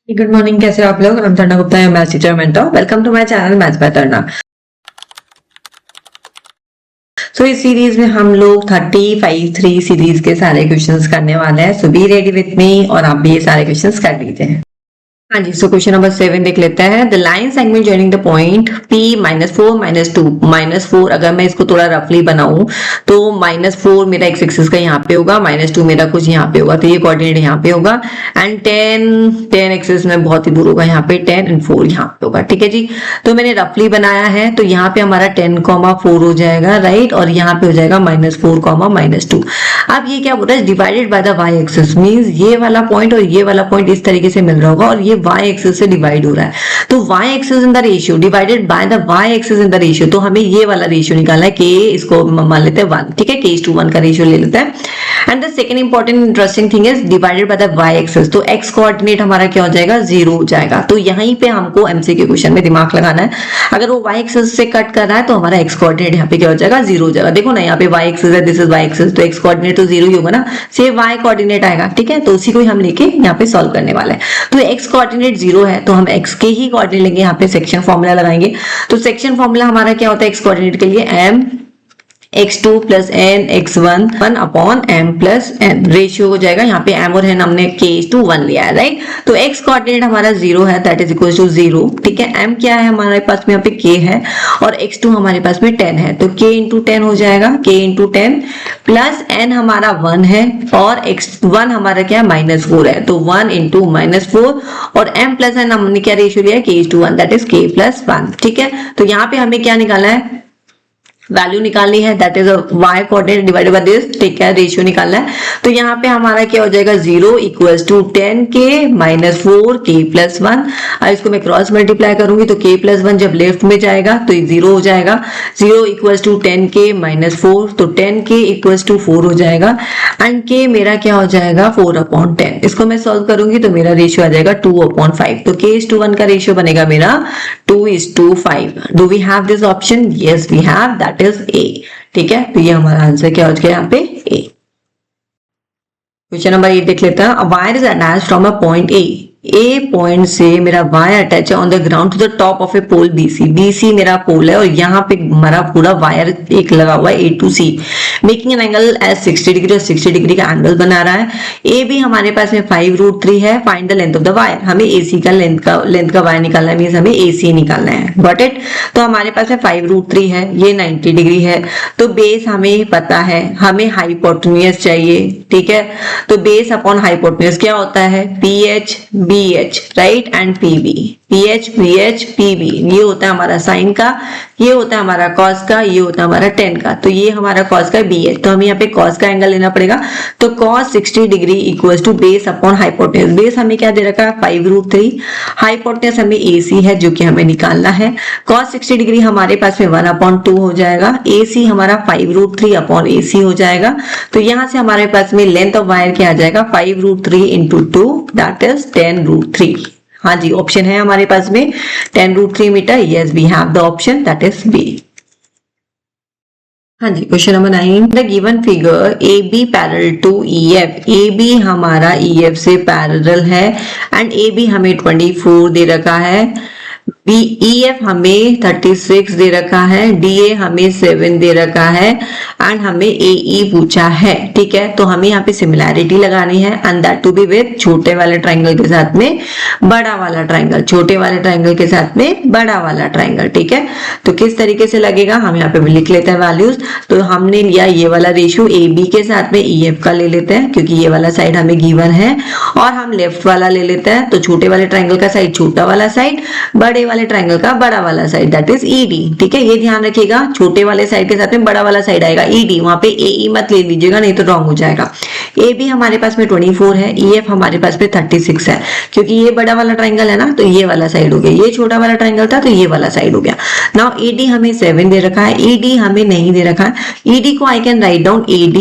Good morning, कैसे हो आप लोग। I'm Tarna Gupta, maths teacher mentor. Welcome to my channel maths by Tarna. इस सीरीज में हम लोग 35 सीरीज के सारे क्वेश्चंस करने वाले हैं। सो बी रेडी विथ मी और आप भी ये सारे क्वेश्चंस कर लीजिए। हाँ जी, सो क्वेश्चन नंबर 7 देख लेते हैं। The line segment joining the point P -4 -2 -4। अगर मैं इसको थोड़ा रफली बनाऊं तो -4 मेरा एक्स एक्सिस का यहाँ पे होगा, -2 मेरा कुछ यहाँ पे होगा, तो ये कोऑर्डिनेट यहाँ पे होगा। एंड 10 एक्सिस में बहुत ही दूर होगा, यहाँ पे 10 एंड 4 यहाँ पे होगा। ठीक है जी, तो मैंने रफली बनाया है। तो यहाँ पे हमारा 10,4 हो जाएगा, राइट, और यहाँ पे हो जाएगा -4, -2। अब ये क्या बोल रहा है, divided by the Y axis, means ये वाला पॉइंट और ये वाला पॉइंट इस तरीके से मिल रहा होगा और ये y एक्सिस से डिवाइड हो रहा है। तो y axis in the ratio divided by the y axis in the ratio, तो हमें ये वाला रेशियो निकालना है, k इसको मान लेते हैं 1, ठीक है, k:1 का रेशियो ले लेते हैं। And the second important interesting thing is divided by the y axis, तो x कोऑर्डिनेट हमारा क्या हो जाएगा, 0 हो जाएगा। तो यहीं पे हमको एमसीक्यू क्वेश्चन में दिमाग लगाना है। अगर वो y एक्सिस से कट कर रहा है तो हमारा x कोऑर्डिनेट यहाँ पे क्या हो जाएगा, 0 हो जाएगा। देखो ना, यहाँ पे y एक्सिस है, दिस इज y एक्सिस, तो x कोऑर्डिनेट तो 0 ही होगा ना, सेम y कोऑर्डिनेट आएगा। ठीक है, तो उसी को हम लेके यहाँ पे सॉल्व करने वाले हैं। तो x कोऑर्डिनेट 0 है तो हम x के ही कोऑर्डिनेट लेंगे, यहाँ पे सेक्शन फॉर्मूला लगाएंगे। तो सेक्शन फॉर्मूला हमारा क्या होता है x कोऑर्डिनेट के लिए, m x2 plus n x1 1 upon m plus n, ratio हो जाएगा। यहाँ पे m और n हमने k:1 लिया है, राइट। तो x कोऑर्डिनेट हमारा 0 है, दैट इज इक्वल टू 0। ठीक है, m क्या है हमारे पास में, यहाँ पे k है, और x2 हमारे पास में 10 है, तो k इंटू 10 हो जाएगा, k इंटू 10 प्लस n हमारा 1 है और x1 हमारा क्या है, -4 है, तो 1 इंटू -4 और m प्लस n हमने क्या रेशियो लिया है, k:1, दैट इज k+1। ठीक है, तो यहाँ पे हमें क्या निकालना है, वैल्यू निकालनी है, that is y coordinate divided by this, ठीक है, रेशियो निकालना है। तो यहाँ पे हमारा क्या हो जाएगा, 0 इक्वल्स टू 10k -4 k+1। अब इसको मैं क्रॉस मल्टीप्लाई करूंगी तो k+1 जब लेफ्ट में जाएगा तो ये 0 हो जाएगा। 0 इक्वल्स टू 10k -4, तो 10k इक्वल्स टू 4 हो जाएगा। एंड k मेरा क्या हो जाएगा, 4/10। इसको मैं सॉल्व करूंगी तो मेरा रेशियो आ जाएगा 2/5, तो k:1 का रेशियो बनेगा मेरा 2:5। Do we have this option, yes we have, that is A। ठीक है, तो ये हमारा आंसर क्या हो गया यहाँ पे, A। क्वेश्चन नंबर 8 देख लेते हैं। A wire is attached from a point A point से मेरा वायर अटैच है on the ground to the top of a pole BC मेरा पोल है और यहाँ पे हमारा पूरा वायर एक लगा हुआ है A to C, making an angle as 60 degree और 60 डिग्री का एंगल बना रहा है। ए भी हमारे पास में 5√3 है। Find the length of the wire, हमें AC का लेंथ का वायर निकालना है, मींस हमें AC निकालना है। Got it. तो हमारे पास में 5√3 है, ये 90 डिग्री है, तो बेस हमें पता है, हमें हाइपोटेन्यूज चाहिए। ठीक है, तो बेस अपॉन हाइपोटेन्यूज क्या होता है, PH BH, right, and PB, PH BH PB, ये होता है हमारा साइन का, ये होता है हमारा कॉस का, ये होता है हमारा टेन का। तो ये हमारा कॉस का BH, तो हमें यहाँ पे कॉस का एंगल लेना पड़ेगा। तो cos 60 degree equals to base upon hypotenuse. Base हमें क्या दे रखा है, 5√3, हाइपोटेन्यूज हमें AC है जो कि हमें निकालना है। कॉस 60 डिग्री हमारे पास में 1/2 हो जाएगा, AC हमारा 5√3 अपॉन AC हो जाएगा। तो यहाँ से हमारे पास में लेंथ ऑफ वायर क्या आ जाएगा, 5√3 इंटू 2, दैट इज 10√3। हाँ जी, ऑप्शन है हमारे पास में 10√3 metre. Yes, we have the option, that is B. हाँ जी, question number 9, the given figure AB parallel to EF, AB हमारा EF से पैरेलल है एंड AB हमें 24 दे रखा है, EF हमें 36 दे रखा है, DA हमें 7 दे रखा है एंड हमें AE पूछा है। ठीक है, तो हमें यहाँ पे सिमिलैरिटी लगानी है and that to be with छोटे वाले ट्राइंगल के साथ में बड़ा वाला ट्राइंगल, छोटे वाले ट्राइंगल के साथ में बड़ा वाला ट्राइंगल। ठीक है, तो किस तरीके से लगेगा, हम यहाँ पे लिख लेते हैं वैल्यूज। तो हमने लिया ये वाला रेशियो AB के साथ में EF का ले लेते हैं क्योंकि ये वाला साइड हमें गिवन है, और हम लेफ्ट वाला ले लेते हैं। तो छोटे वाले ट्राइंगल का साइड छोटा वाला साइड, बड़े वाले ट्राइंगल का बड़ा वाला साइड, दैट इज ED। ठीक है, ये ध्यान रखिएगा, छोटे वाले साइड के साथ में बड़ा वाला साइड आएगा ED, वहां पे AE मत ले लीजिएगा नहीं तो रॉन्ग हो जाएगा। AB हमारे पास में 24 है, EF हमारे पास में 36 है, क्योंकि ये बड़ा वाला ट्राइंगल है ना, तो ये वाला साइड हो गया, ये छोटा वाला ट्राइंगल था तो ये वाला साइड हो गया। नाउ AD हमें 7 दे रखा है, ED हमें नहीं दे रखा है। ED को I can write down AD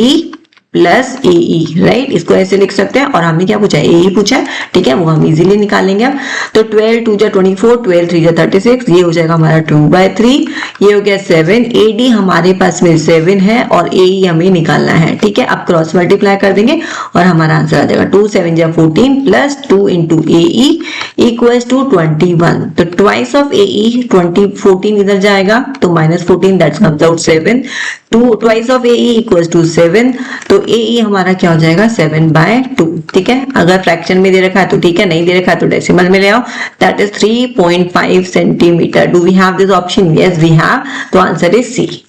plus AE, right, इसको ऐसे लिख सकते हैं। और हमने क्या पूछा है, AE पूछा है, ठीक है, वो हम इजीली निकालेंगे अब। तो 12 2 जा 24, 12 3 जा 36, ये हो जाएगा हमारा 2/3, ये हो गया 7। AD हमारे पास में 7 है और AE हमें निकालना है, ठीक है। अब क्रॉस मल्टीप्लाई कर देंगे और हमारा आंसर आ जाएगा 2 7 जा 14 plus 2 into AE equals to 21। तो ट्वाइस ऑफ AE 14 इधर जाएगा तो -14, that's comes out 7। 2 twice of AE equals to 7, तो AE हमारा क्या हो जाएगा 7/2, ठीक है। अगर फ्रैक्शन में दे रखा है तो ठीक है, नहीं दे रखा है तो डेसिमल में ले आओ, that is 3.5 centimetre. Do we have this option? Yes we have, तो आंसर इज C।